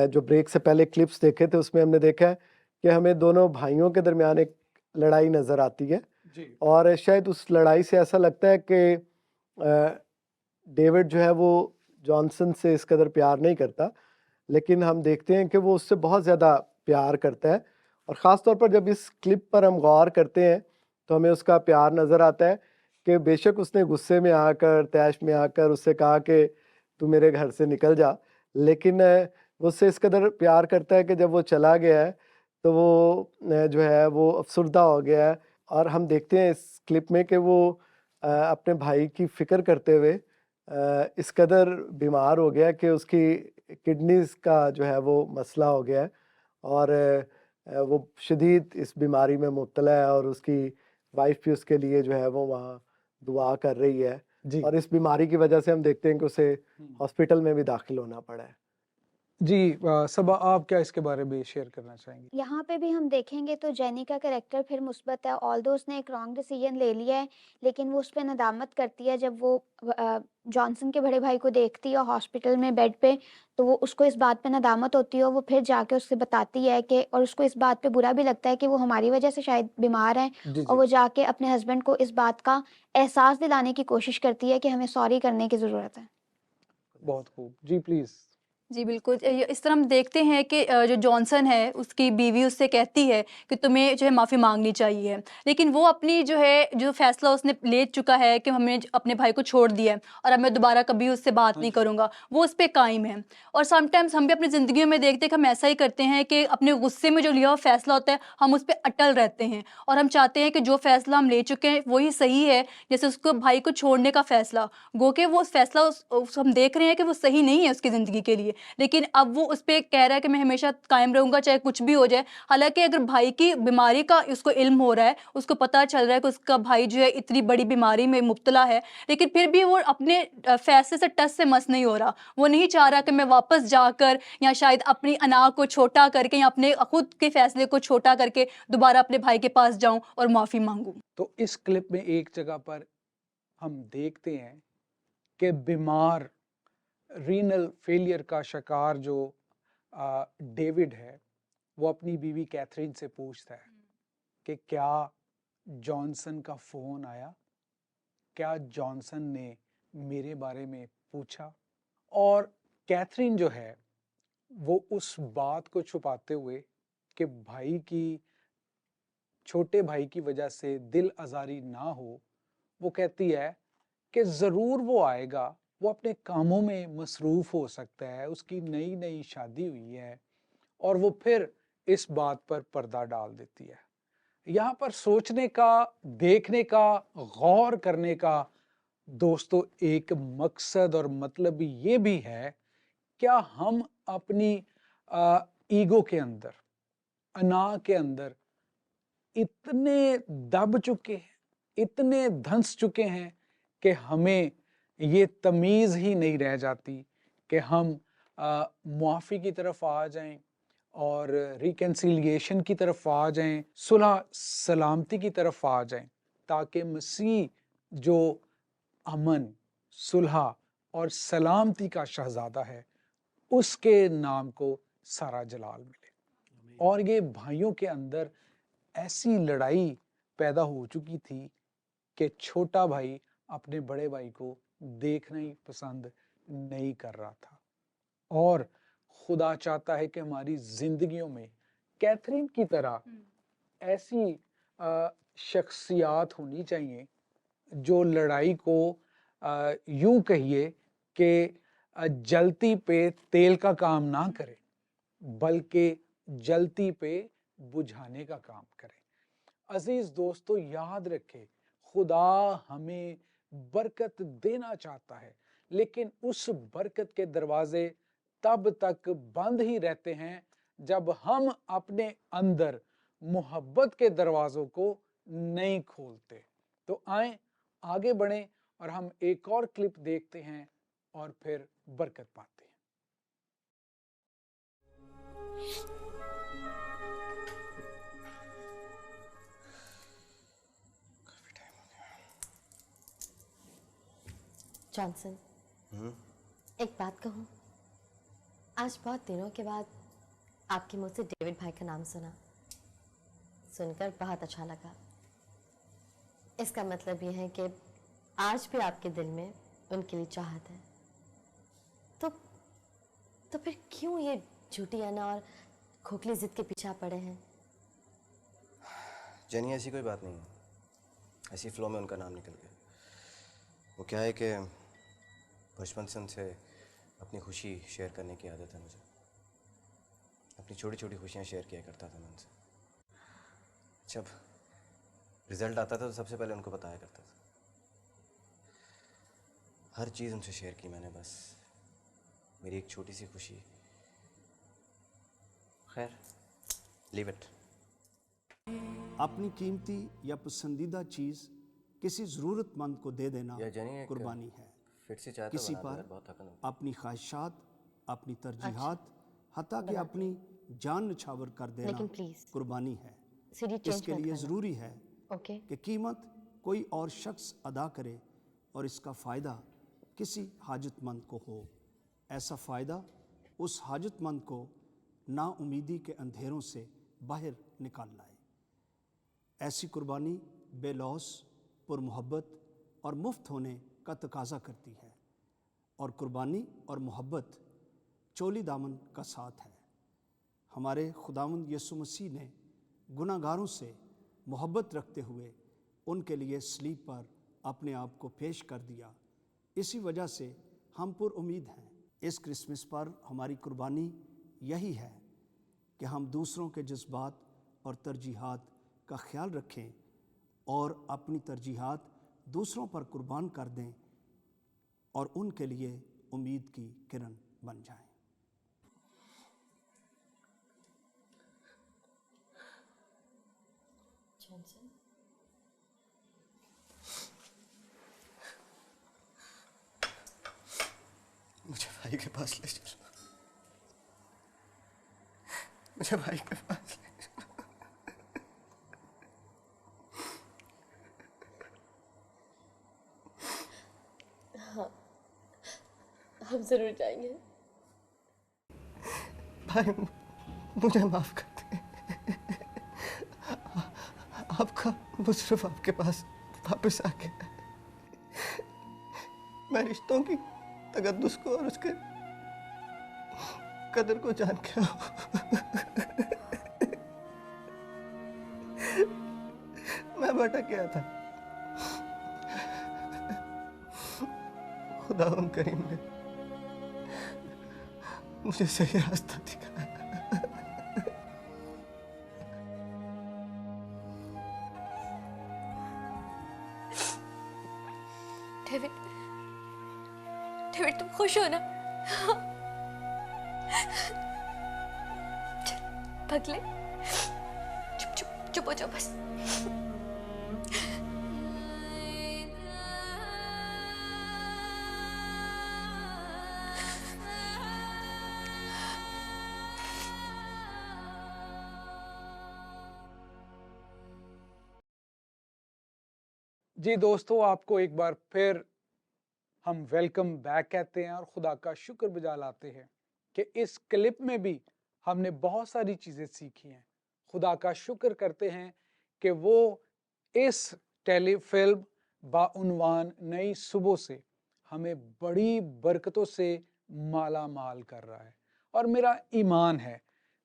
जो ब्रेक से पहले क्लिप्स देखे थे उसमें हमने देखा है कि हमें दोनों भाइयों के दरमियान एक लड़ाई नज़र आती है। जी। और शायद उस लड़ाई से ऐसा लगता है कि डेविड जो है वो जॉनसन से इस कदर प्यार नहीं करता, लेकिन हम देखते हैं कि वो उससे बहुत ज़्यादा प्यार करता है। और ख़ास तौर पर जब इस क्लिप पर हम गौर करते हैं तो हमें उसका प्यार नज़र आता है कि बेशक उसने गुस्से में आकर, तैश में आकर उससे कहा कि तू मेरे घर से निकल जा, लेकिन वो उससे इस कदर प्यार करता है कि जब वो चला गया है तो वो जो है वो अफसरदा हो गया है। और हम देखते हैं इस क्लिप में कि वो अपने भाई की फ़िक्र करते हुए इस कदर बीमार हो गया कि उसकी किडनीज़ का जो है वो मसला हो गया है और वो शदीद इस बीमारी में मुब्तला है और उसकी वाइफ भी उसके लिए जो है वो वहाँ दुआ कर रही है। और इस बीमारी की वजह से हम देखते हैं कि उसे हॉस्पिटल में भी दाखिल होना पड़ा है। जी सबा, आप क्या इसके बारे में शेयर करना चाहेंगे? यहाँ पे भी हम देखेंगे तो जेनी का कैरेक्टर फिर मुस्बत है। ऑल्दो उसने एक रॉन्ग डिसीजन ले लिया है, लेकिन वो उस पे नदामत करती है जब वो जॉनसन के बड़े भाई को देखती है हॉस्पिटल में बेड पे, तो वो उसको इस बात पे नदामत होती है और वो फिर जाके उससे बताती है कि, और उसको इस बात पे बुरा भी लगता है कि वो हमारी वजह से शायद बीमार हैं, और वो जाके अपने हस्बैंड को इस बात का एहसास दिलाने की कोशिश करती है कि हमें सॉरी करने की ज़रूरत है। बहुत खूब। जी प्लीज़। जी बिल्कुल, इस तरह हम देखते हैं कि जो जॉनसन है उसकी बीवी उससे कहती है कि तुम्हें जो है माफ़ी मांगनी चाहिए, लेकिन वो अपनी जो फ़ैसला उसने ले चुका है कि हमने अपने भाई को छोड़ दिया है और अब मैं दोबारा कभी उससे बात नहीं करूँगा, वो उस पर कायम है। और समटाइम्स हम भी अपनी ज़िंदगियों में देखते हैं कि हम ऐसा ही करते हैं कि अपने गुस्से में जो लिया हुआ फ़ैसला होता है हम उस पर अटल रहते हैं और हम चाहते हैं कि जो फ़ैसला हम ले चुके हैं वही सही है। जैसे उसको भाई को छोड़ने का फ़ैसला, गो के वो फ़ैसला हम देख रहे हैं कि वो सही नहीं है उसकी ज़िंदगी के लिए, लेकिन अब वो उस पे कह रहा है कि मैं हमेशा कायम रहूँगा चाहे कुछ भी हो जाए। हालाँकि अगर भाई की बीमारी का उसको इल्म हो रहा है, उसको पता चल रहा है कि उसका भाई जो है इतनी बड़ी बीमारी में मुब्तला है, लेकिन फिर भी वो अपने फ़ैसले से टस से मस नहीं हो रहा। वो नहीं चाह रहा कि मैं वापस जाकर या शायद अपनी अना को छोटा करके या अपने खुद के फ़ैसले को छोटा करके दोबारा अपने भाई के पास जाऊँ और माफ़ी माँगूँ। तो इस क्लिप में एक जगह पर हम देखते हैं कि बीमार रीनल फेलियर का शिकार जो डेविड है, वो अपनी बीवी कैथरीन से पूछता है कि क्या जॉनसन का फ़ोन आया, क्या जॉनसन ने मेरे बारे में पूछा। और कैथरीन जो है वो उस बात को छुपाते हुए कि भाई की, छोटे भाई की वजह से दिल आज़ारी ना हो, वो कहती है कि ज़रूर वो आएगा, वो अपने कामों में मसरूफ़ हो सकता है, उसकी नई नई शादी हुई है, और वो फिर इस बात पर पर्दा डाल देती है। यहाँ पर सोचने का, देखने का, गौर करने का दोस्तों एक मकसद और मतलब ये भी है, क्या हम अपनी ईगो के अंदर, अना के अंदर इतने दब चुके हैं, इतने धंस चुके हैं कि हमें ये तमीज़ ही नहीं रह जाती कि हम मुआफ़ी की तरफ आ जाएं और रिकन्सिलिएशन की तरफ आ जाएं, सुलह सलामती की तरफ आ जाएं, ताकि मसीह जो अमन, सुलह और सलामती का शहज़ादा है, उसके नाम को सारा जलाल मिले। और ये भाइयों के अंदर ऐसी लड़ाई पैदा हो चुकी थी कि छोटा भाई अपने बड़े भाई को देखना ही पसंद नहीं कर रहा था। और खुदा चाहता है कि हमारी ज़िंदगियों में कैथरीन की तरह ऐसी शख्सियात होनी चाहिए जो लड़ाई को यूं कहिए कि जलती पे तेल का काम ना करे, बल्कि जलती पे बुझाने का काम करे। अजीज दोस्तों, याद रखें, खुदा हमें बरकत देना चाहता है, लेकिन उस बरकत के दरवाजे तब तक बंद ही रहते हैं जब हम अपने अंदर मोहब्बत के दरवाज़ों को नहीं खोलते। तो आएं आगे बढ़ें और हम एक और क्लिप देखते हैं और फिर बरकत पाते हैं। जॉनसन, एक बात कहूँ, आज बहुत दिनों के बाद आपके मुंह से डेविड भाई का नाम सुना, सुनकर बहुत अच्छा लगा। इसका मतलब यह है कि आज भी आपके दिल में उनके लिए चाहत है, तो फिर क्यों ये झूठी आना और खोखली जिद के पीछे आप पड़े हैं? जेनी ऐसी कोई बात नहीं है, ऐसी फ्लो में उनका नाम निकल गया। वो क्या है कि बचपन से उनसे अपनी खुशी शेयर करने की आदत है मुझे। अपनी छोटी छोटी खुशियाँ शेयर किया करता था मैं उनसे। जब रिजल्ट आता था तो सबसे पहले उनको बताया करता था। हर चीज़ उनसे शेयर की मैंने, बस मेरी एक छोटी सी खुशी। खैर, लीव इट। अपनी कीमती या पसंदीदा चीज़ किसी ज़रूरतमंद को दे देना कुर्बानी है। फिर से चाय तो किसी बना दो यार, पर बहुत थकन हो गई। अपनी ख्वाहिशात, अपनी तरजीहात, हत्ता कि अपनी जान निछावर कर देना लेकिन प्लीज कुर्बानी है। सीढ़ी चेंज इसके मत लिए करना। ज़रूरी है ओके कि कीमत कोई और शख्स अदा करे और इसका फ़ायदा किसी हाजतमंद को हो। ऐसा फ़ायदा उस हाजतमंद को नाउमीदी के अंधेरों से बाहर निकाल लाए। ऐसी कुर्बानी बेलौस, पुरमोहब्बत और मुफ्त होने का तकाजा करती है, और कुर्बानी और मोहब्बत चोली दामन का साथ है। हमारे खुदावंद यीशु मसीह ने गुनाहगारों से मोहब्बत रखते हुए उनके लिए सलीब पर अपने आप को पेश कर दिया। इसी वजह से हम पुर उम्मीद हैं। इस क्रिसमस पर हमारी कुर्बानी यही है कि हम दूसरों के जज्बात और तरजीहात का ख्याल रखें और अपनी तरजीहात दूसरों पर कुर्बान कर दें और उनके लिए उम्मीद की किरण बन जाएं। जॉनसन, मुझे भाई के पास ले चलो, मुझे भाई के पास ले चलो। हाँ, हम ज़रूर जाएंगे। भाई मुझे माफ कर दे। आपका वो सिर्फ आपके पास वापस आ गया। मैं रिश्तों की तकद्दुस को और उसके कदर को जान के मैं भटक गया था। खुदावंद करीम ने मुझे सही रास्ता दिखाया। डेविड, डेविड तुम खुश हो ना? पगले, चुप चुप चुप हो जाओ बस। जी दोस्तों, आपको एक बार फिर हम वेलकम बैक कहते हैं और खुदा का शुक्र बजा लाते हैं कि इस क्लिप में भी हमने बहुत सारी चीज़ें सीखी हैं। खुदा का शुक्र करते हैं कि वो इस टेलीफिल्म बाउनवान नई सुबह से हमें बड़ी बरकतों से माला माल कर रहा है। और मेरा ईमान है,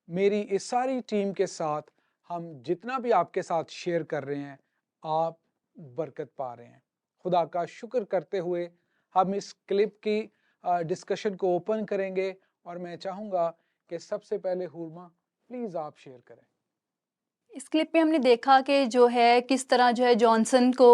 मेरी इस सारी टीम के साथ हम जितना भी आपके साथ शेयर कर रहे हैं, आप बरकत पा रहे हैं। खुदा का शुक्र करते हुए हम इस क्लिप की डिस्कशन को ओपन करेंगे और मैं चाहूँगा कि सबसे पहले हुरमा प्लीज़ आप शेयर करें। इस क्लिप में हमने देखा कि जो है किस तरह जो है जॉनसन को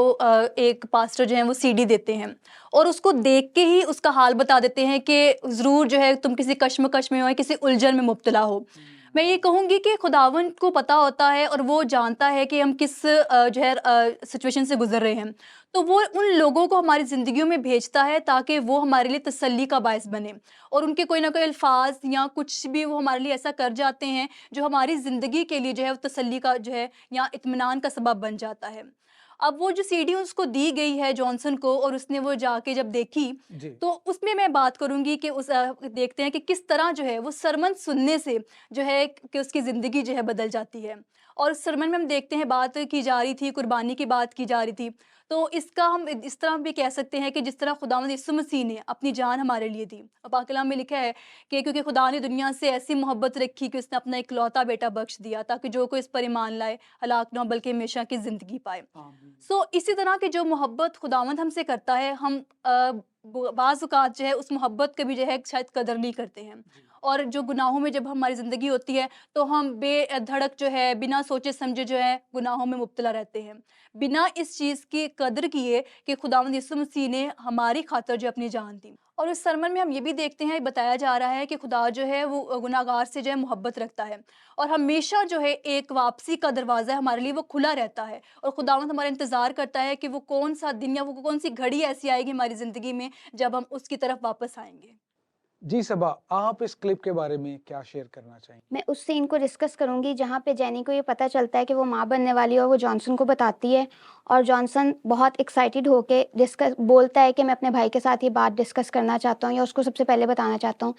एक पास्टर जो है वो सीडी देते हैं और उसको देख के ही उसका हाल बता देते हैं कि ज़रूर जो है तुम किसी कश्मकश में हो, किसी उलझन में मुब्तला हो। मैं ये कहूँगी कि खुदावंद को पता होता है और वो जानता है कि हम किस जो है सिचुएशन से गुजर रहे हैं, तो वो उन लोगों को हमारी ज़िंदगियों में भेजता है ताकि वो हमारे लिए तसल्ली का बायस बने और उनके कोई ना कोई अल्फाज या कुछ भी वो हमारे लिए ऐसा कर जाते हैं जो हमारी ज़िंदगी के लिए जो है वो तसल्ली का जो है या इत्मीनान का सबब बन जाता है। अब वो जो सीडी उसको दी गई है जॉनसन को और उसने वो जाके जब देखी तो उसमें मैं बात करूंगी कि उस देखते हैं कि किस तरह जो है वो सरमन सुनने से जो है कि उसकी ज़िंदगी जो है बदल जाती है। और उस सरमन में हम देखते हैं बात की जा रही थी, कुर्बानी की बात की जा रही थी, तो इसका हम इस तरह भी कह सकते हैं कि जिस तरह खुदावंद यीशु मसीह ने अपनी जान हमारे लिए दी। और पाक कलाम में लिखा है कि क्योंकि खुदा ने दुनिया से ऐसी मोहब्बत रखी कि उसने अपना इकलौता बेटा बख्श दिया ताकि जो कोई इस पर ईमान लाए हलाक ना हो बल्कि हमेशा की ज़िंदगी पाए। सो इसी तरह की जो मोहब्बत खुदावंद हमसे करता है, हम बाज़ औक़ात जो है उस मोहब्बत की भी जो है शायद कदर नहीं करते हैं। और जो गुनाहों में जब हमारी ज़िंदगी होती है तो हम बेधड़क जो है बिना सोचे समझे जो है गुनाहों में मुब्तला रहते हैं, बिना इस चीज़ की कदर किए कि खुदावंद यीशु मसीह ने हमारी खातिर जो अपनी जान दी। और इस सरमन में हम ये भी देखते हैं, बताया जा रहा है कि खुदा जो है वो गुनाहगार से जो है मोहब्बत रखता है और हमेशा जो है एक वापसी का दरवाज़ा हमारे लिए वो खुला रहता है और खुदावंद हमारा इंतज़ार करता है कि वो कौन सा दिन या वो कौन सी घड़ी ऐसी आएगी हमारी ज़िंदगी में जब हम उसकी तरफ वापस आएंगे। जी सबा, आप इस क्लिप के बारे में क्या शेयर करना चाहेंगे? मैं उस सीन को डिस्कस करूँगी जहाँ पे जेनी को ये पता चलता है कि वो माँ बनने वाली है और वो जॉनसन को बताती है और जॉनसन बहुत एक्साइटेड होके डिस्कस बोलता है कि मैं अपने भाई के साथ ये बात डिस्कस करना चाहता हूँ या उसको सबसे पहले बताना चाहता हूँ।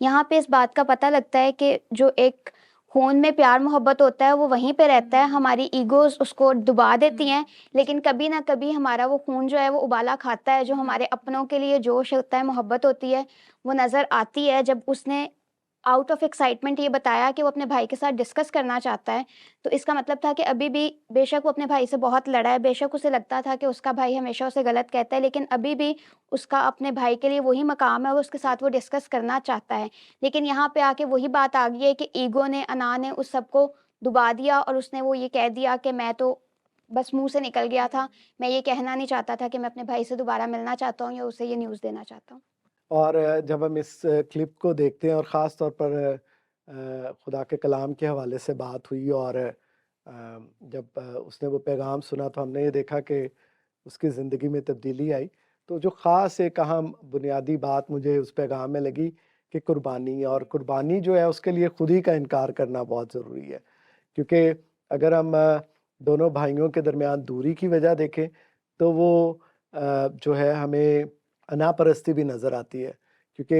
यहाँ पे इस बात का पता लगता है कि जो एक खून में प्यार मोहब्बत होता है वो वहीं पे रहता है, हमारी ईगोज़ उसको डुबा देती हैं, लेकिन कभी ना कभी हमारा वो खून जो है वो उबाला खाता है, जो हमारे अपनों के लिए जोश होता है, मोहब्बत होती है, वो नज़र आती है। जब उसने आउट ऑफ एक्साइटमेंट ये बताया कि वो अपने भाई के साथ डिस्कस करना चाहता है, तो इसका मतलब था कि अभी भी बेशक वो अपने भाई से बहुत लड़ा है, बेशक उसे लगता था कि उसका भाई हमेशा उसे गलत कहता है, लेकिन अभी भी उसका अपने भाई के लिए वही मकाम है, वो उसके साथ वो डिस्कस करना चाहता है। लेकिन यहाँ पे आके वही बात आ गई है कि ईगो ने, अना ने उस सबको डुबा दिया और उसने वो ये कह दिया कि मैं तो बस मुँह से निकल गया था, मैं ये कहना नहीं चाहता था कि मैं अपने भाई से दोबारा मिलना चाहता हूँ या उसे ये न्यूज़ देना चाहता हूँ। और जब हम इस क्लिप को देखते हैं और ख़ास तौर पर खुदा के कलाम के हवाले से बात हुई और जब उसने वो पैगाम सुना तो हमने ये देखा कि उसकी ज़िंदगी में तब्दीली आई। तो जो ख़ास एक अहम बुनियादी बात मुझे उस पैगाम में लगी कि कुर्बानी, और कुर्बानी जो है उसके लिए खुद ही का इनकार करना बहुत ज़रूरी है। क्योंकि अगर हम दोनों भाइयों के दरमियान दूरी की वजह देखें तो वो जो है हमें अनापरस्ती भी नज़र आती है, क्योंकि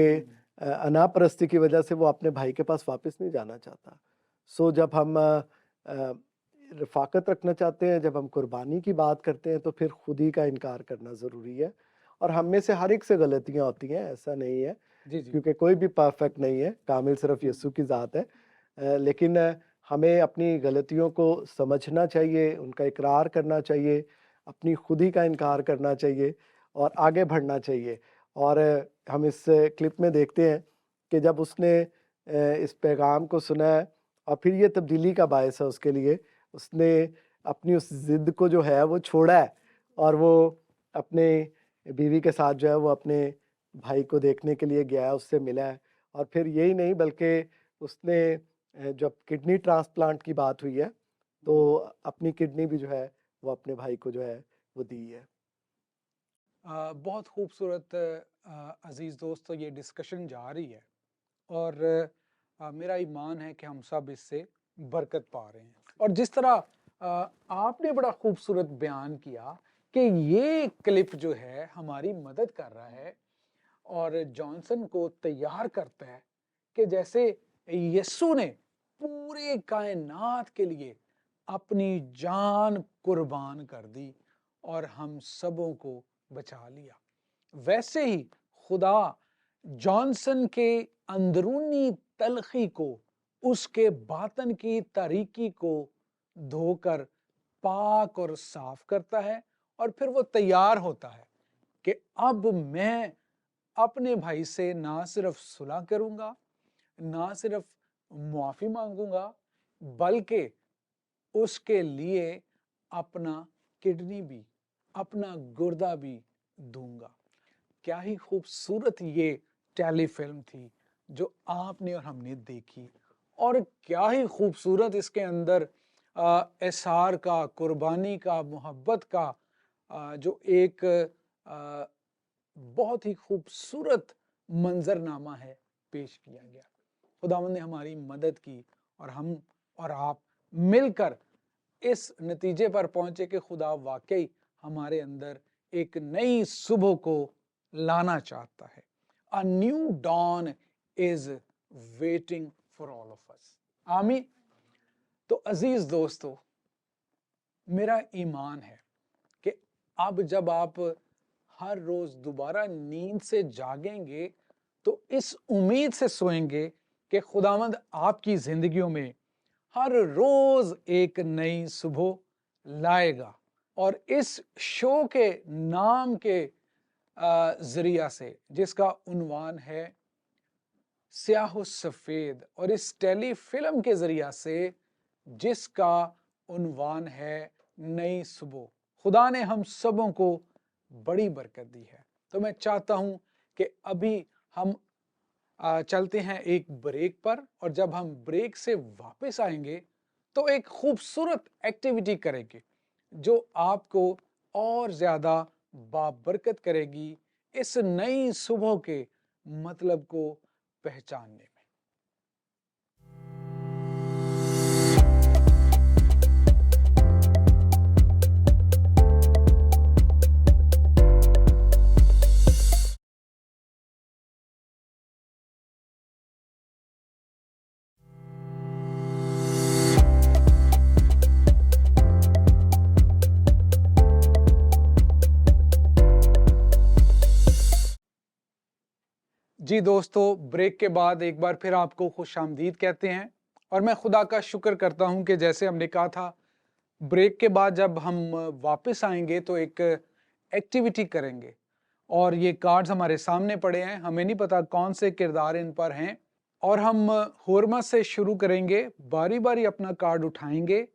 अनापरस्ती की वजह से वो अपने भाई के पास वापस नहीं जाना चाहता। सो जब हम रफ़ाकत रखना चाहते हैं, जब हम कुर्बानी की बात करते हैं तो फिर खुद ही का इनकार करना ज़रूरी है। और हम में से हर एक से गलतियाँ होती हैं, ऐसा नहीं है, क्योंकि कोई भी परफेक्ट नहीं है, कामिल सिर्फ यीशु की ज़ात है। लेकिन हमें अपनी गलतियों को समझना चाहिए, उनका इकरार करना चाहिए, अपनी खुद ही का इनकार करना चाहिए और आगे बढ़ना चाहिए। और हम इस क्लिप में देखते हैं कि जब उसने इस पैगाम को सुना है और फिर ये तब्दीली का बायस है उसके लिए, उसने अपनी उस ज़िद को जो है वो छोड़ा है और वो अपने बीवी के साथ जो है वो अपने भाई को देखने के लिए गया है, उससे मिला है। और फिर यही नहीं बल्कि उसने जब किडनी ट्रांसप्लांट की बात हुई है तो अपनी किडनी भी जो है वो अपने भाई को जो है वो दी है। बहुत खूबसूरत अज़ीज़ दोस्तों, ये डिस्कशन जारी है और मेरा ईमान है कि हम सब इससे बरकत पा रहे हैं। और जिस तरह आपने बड़ा खूबसूरत बयान किया कि ये क्लिप जो है हमारी मदद कर रहा है और जॉनसन को तैयार करता है कि जैसे यीशु ने पूरे कायनात के लिए अपनी जान कुर्बान कर दी और हम सबों को बचा लिया, वैसे ही खुदा जॉनसन के अंदरूनी तलखी को, उसके बातन की तारीकी को धोकर पाक और साफ करता है और फिर वो तैयार होता है कि अब मैं अपने भाई से ना सिर्फ सुलह करूंगा, ना सिर्फ मुआफ़ी मांगूंगा, बल्कि उसके लिए अपना किडनी भी, अपना गुर्दा भी दूंगा। क्या ही खूबसूरत ये टेलीफिल्म थी जो आपने और हमने देखी, और क्या ही खूबसूरत इसके अंदर एसार का, कुर्बानी का, मोहब्बत का जो एक बहुत ही खूबसूरत मंजरनामा है पेश किया गया। खुदावंद ने हमारी मदद की और हम और आप मिलकर इस नतीजे पर पहुंचे कि खुदा वाकई हमारे अंदर एक नई सुबह को लाना चाहता है। A new dawn is waiting for all of us. आमीन। तो अजीज दोस्तों, मेरा ईमान है कि अब जब आप हर रोज दोबारा नींद से जागेंगे तो इस उम्मीद से सोएंगे कि खुदावंद आपकी जिंदगियों में हर रोज एक नई सुबह लाएगा। और इस शो के नाम के जरिया से, जिसका उन्वान है स्याह सफेद, और इस टेलीफिल्म के जरिया से जिसका उन्वान है नई सुबह, खुदा ने हम सबों को बड़ी बरकत दी है। तो मैं चाहता हूं कि अभी हम चलते हैं एक ब्रेक पर, और जब हम ब्रेक से वापस आएंगे तो एक खूबसूरत एक्टिविटी करेंगे जो आपको और ज़्यादा बाबरकत करेगी इस नई सुबह के मतलब को पहचानने में। जी दोस्तों, ब्रेक के बाद एक बार फिर आपको खुशामदीद कहते हैं, और मैं खुदा का शुक्र करता हूं कि जैसे हमने कहा था, ब्रेक के बाद जब हम वापस आएंगे तो एक एक्टिविटी करेंगे, और ये कार्ड्स हमारे सामने पड़े हैं। हमें नहीं पता कौन से किरदार इन पर हैं, और हम हुरमा से शुरू करेंगे, बारी बारी अपना कार्ड उठाएंगे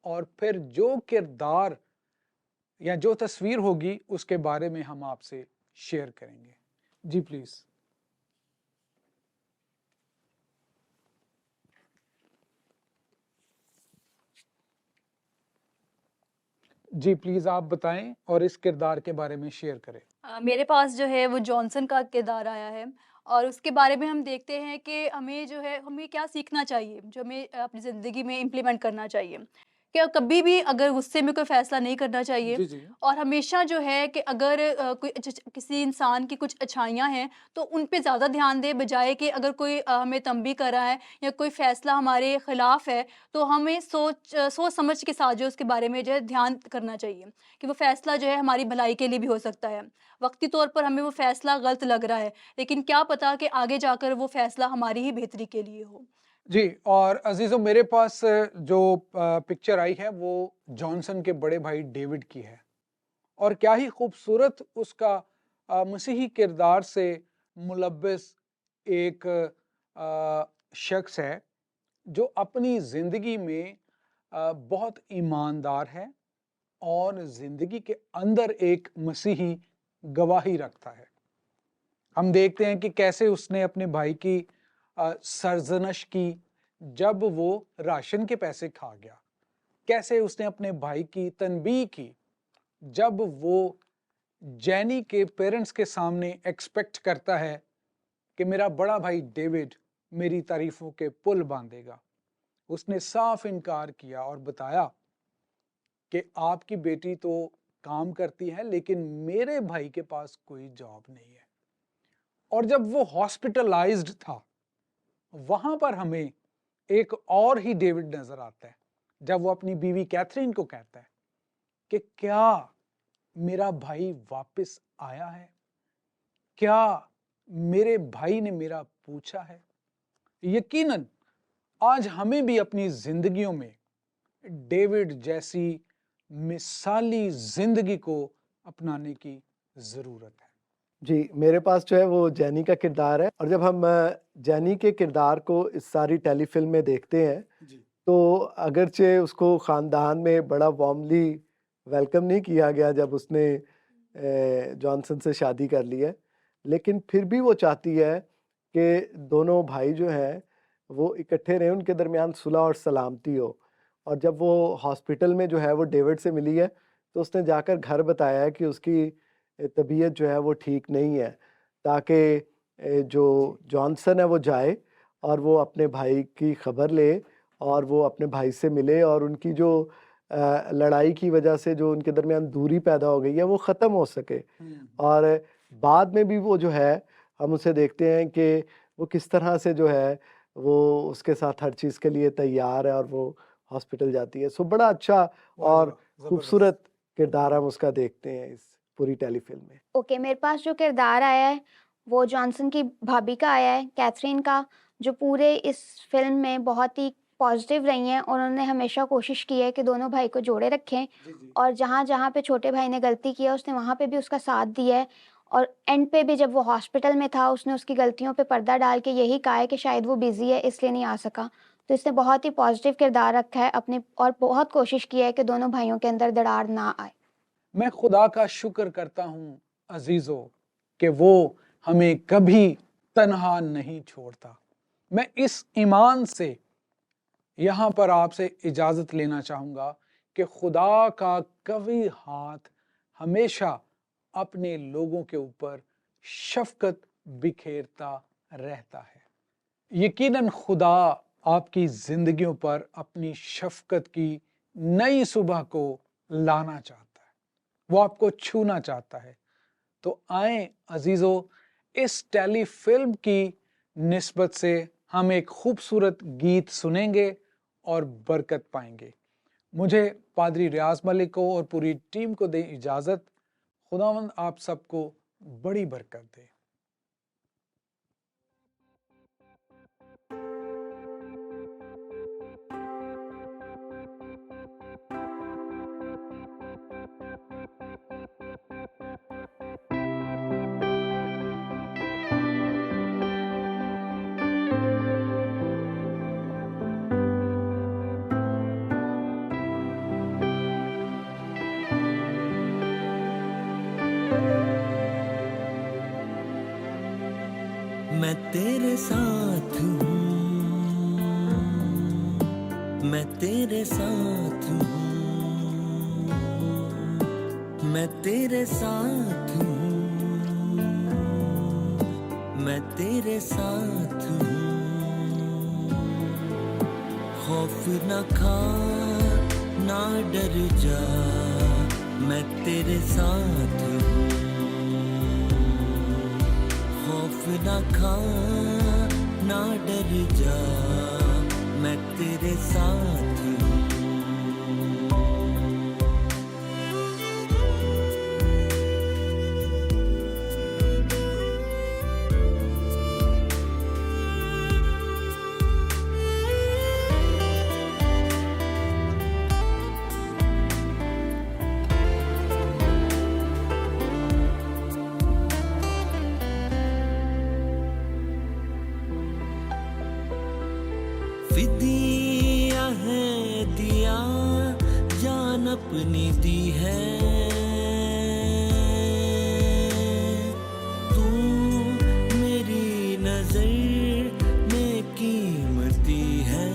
और फिर जो किरदार या जो तस्वीर होगी उसके बारे में हम आपसे शेयर करेंगे। जी प्लीज़। जी प्लीज़ आप बताएं और इस किरदार के बारे में शेयर करें। मेरे पास जो है वो जॉनसन का किरदार आया है, और उसके बारे में हम देखते हैं कि हमें जो है हमें क्या सीखना चाहिए, जो हमें अपनी ज़िंदगी में इम्प्लीमेंट करना चाहिए। कि कभी भी अगर गुस्से में कोई फ़ैसला नहीं करना चाहिए, जी जी। और हमेशा जो है कि अगर किसी इंसान की कुछ अच्छाइयाँ हैं तो उन पे ज़्यादा ध्यान दें, बजाय कि अगर कोई हमें तंबी कर रहा है या कोई फ़ैसला हमारे ख़िलाफ़ है तो हमें सोच समझ के साथ जो उसके बारे में जो है ध्यान करना चाहिए कि वो फ़ैसला जो है हमारी भलाई के लिए भी हो सकता है। वक्ती तौर पर हमें वो फ़ैसला गलत लग रहा है, लेकिन क्या पता कि आगे जाकर वो फ़ैसला हमारी ही बेहतरी के लिए हो। जी, और अजीज़ों, मेरे पास जो पिक्चर आई है वो जॉनसन के बड़े भाई डेविड की है, और क्या ही खूबसूरत उसका मसीही किरदार से मुलब्बिस एक शख्स है जो अपनी ज़िंदगी में बहुत ईमानदार है और ज़िंदगी के अंदर एक मसीही गवाही रखता है। हम देखते हैं कि कैसे उसने अपने भाई की सरजनश की जब वो राशन के पैसे खा गया, कैसे उसने अपने भाई की तनबीह की जब वो जैनी के पेरेंट्स के सामने एक्सपेक्ट करता है कि मेरा बड़ा भाई डेविड मेरी तारीफों के पुल बांधेगा। उसने साफ इनकार किया और बताया कि आपकी बेटी तो काम करती है लेकिन मेरे भाई के पास कोई जॉब नहीं है। और जब वो हॉस्पिटलाइज्ड था, वहां पर हमें एक और ही डेविड नजर आता है, जब वो अपनी बीवी कैथरीन को कहता है कि क्या मेरा भाई वापस आया है, क्या मेरे भाई ने मेरा पूछा है। यकीनन आज हमें भी अपनी जिंदगियों में डेविड जैसी मिसाली जिंदगी को अपनाने की जरूरत है। जी, मेरे पास जो है वो जैनी का किरदार है, और जब हम जैनी के किरदार को इस सारी टेलीफिल्म में देखते हैं तो अगरचे उसको ख़ानदान में बड़ा वार्मली वेलकम नहीं किया गया जब उसने जॉनसन से शादी कर ली है, लेकिन फिर भी वो चाहती है कि दोनों भाई जो हैं वो इकट्ठे रहें, उनके दरमियान सुलह और सलामती हो। और जब वो हॉस्पिटल में जो है वो डेविड से मिली है तो उसने जाकर घर बताया है कि उसकी तबीयत जो है वो ठीक नहीं है, ताकि जो जॉनसन है वो जाए और वो अपने भाई की खबर ले और वो अपने भाई से मिले, और उनकी जो लड़ाई की वजह से जो उनके दरमियान दूरी पैदा हो गई है वो ख़त्म हो सके। और बाद में भी वो जो है हम उसे देखते हैं कि वो किस तरह से जो है वो उसके साथ हर चीज़ के लिए तैयार है और वो हॉस्पिटल जाती है। सो बड़ा अच्छा और खूबसूरत किरदार हम उसका देखते हैं इस पूरी टेलीफिल्म में? ओके, मेरे पास जो किरदार आया है वो जॉनसन की भाभी का आया है, कैथरीन का, जो पूरे इस फिल्म में बहुत ही पॉजिटिव रही हैं और उन्होंने हमेशा कोशिश की है कि दोनों भाई को जोड़े रखें और जहाँ-जहाँ पे छोटे भाई ने गलती की है उसने वहाँ पे भी उसका साथ दिया है और एंड पे भी जब वो हॉस्पिटल में था उसने उसकी गलतियों पे पर्दा डाल के यही कहा है कि शायद वो बिज़ी है इसलिए नहीं आ सका। तो इसने बहुत ही पॉजिटिव किरदार रखा है अपने और बहुत कोशिश की है कि दोनों भाइयों के अंदर दरार ना आए। मैं खुदा का शुक्र करता हूँ अजीज़ों कि वो हमें कभी तन्हा नहीं छोड़ता। मैं इस ईमान से यहाँ पर आपसे इजाज़त लेना चाहूँगा कि खुदा का कवी हाथ हमेशा अपने लोगों के ऊपर शफ़क़त बिखेरता रहता है। यकीनन खुदा आपकी ज़िंदगियों पर अपनी शफ़क़त की नई सुबह को लाना चाहता है, वो आपको छूना चाहता है। तो आएँ अजीज़ों, इस टेलीफिल्म की निस्बत से हम एक खूबसूरत गीत सुनेंगे और बरकत पाएंगे। मुझे पादरी रियाज मलिक को और पूरी टीम को दें इजाज़त। खुदावंद आप सबको बड़ी बरकत दे। मैं तेरे साथ हूँ, मैं तेरे साथ हूँ, मैं तेरे साथ हूँ, मैं तेरे साथ हूँ। खौफ न खा ना डर जा, मैं तेरे साथ हूँ। खौफ न खा ना डर जा, मैं तेरे साथ हूँ। फिदिया है दिया जान अपनी दी है, तू मेरी नजर में कीमती है।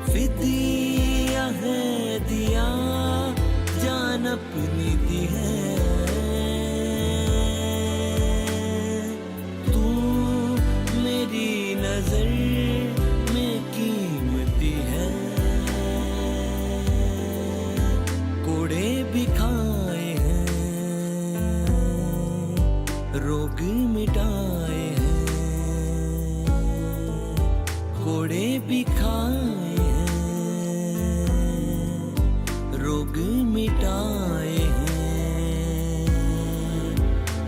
फिदिया है दिया जान अपनी दी है, नजर में कीमती है। कोड़े भी खाए हैं, रोग मिटाए हैं, कोड़े भी खाए हैं, रोग मिटाए हैं।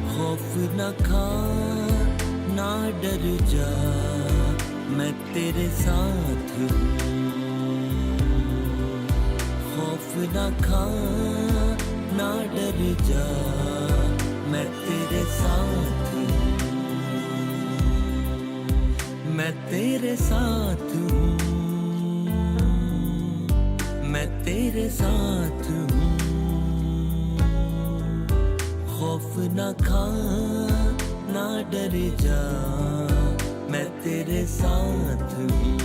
खौफ न खा ना डर जा, मैं तेरे साथ हूँ। खौफ न खा ना डर जा, मैं तेरे साथ हूँ। मैं तेरे साथ हूँ, मैं तेरे साथ हूँ। खौफ न खा ना डर जा, मैं तेरे साथ हूँ।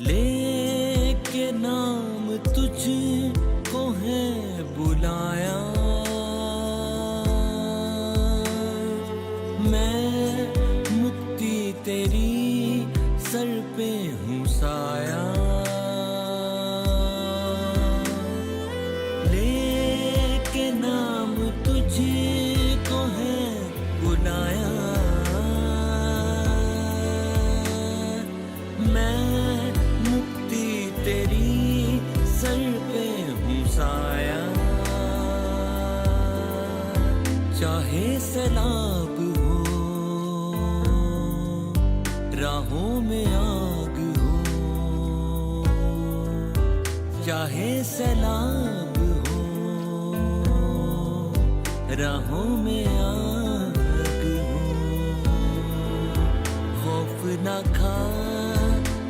लेके नाम तुझको है बुलाया, साया, चाहे सैलाब हो राहों में आग हो, चाहे सैलाब हो राहों में आग हो, खौफ ना खा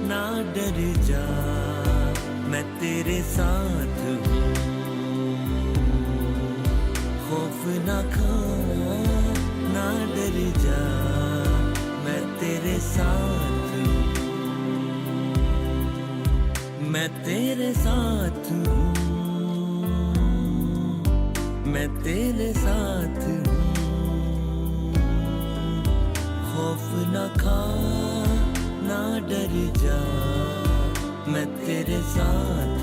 ना डर जा, मैं तेरे साथ हूँ, खौफ ना खा ना डर जा, मैं तेरे साथ हूँ, मैं तेरे साथ हूँ, मैं तेरे साथ हूँ, खौफ ना खा ना डर जा, मैं तेरे साथ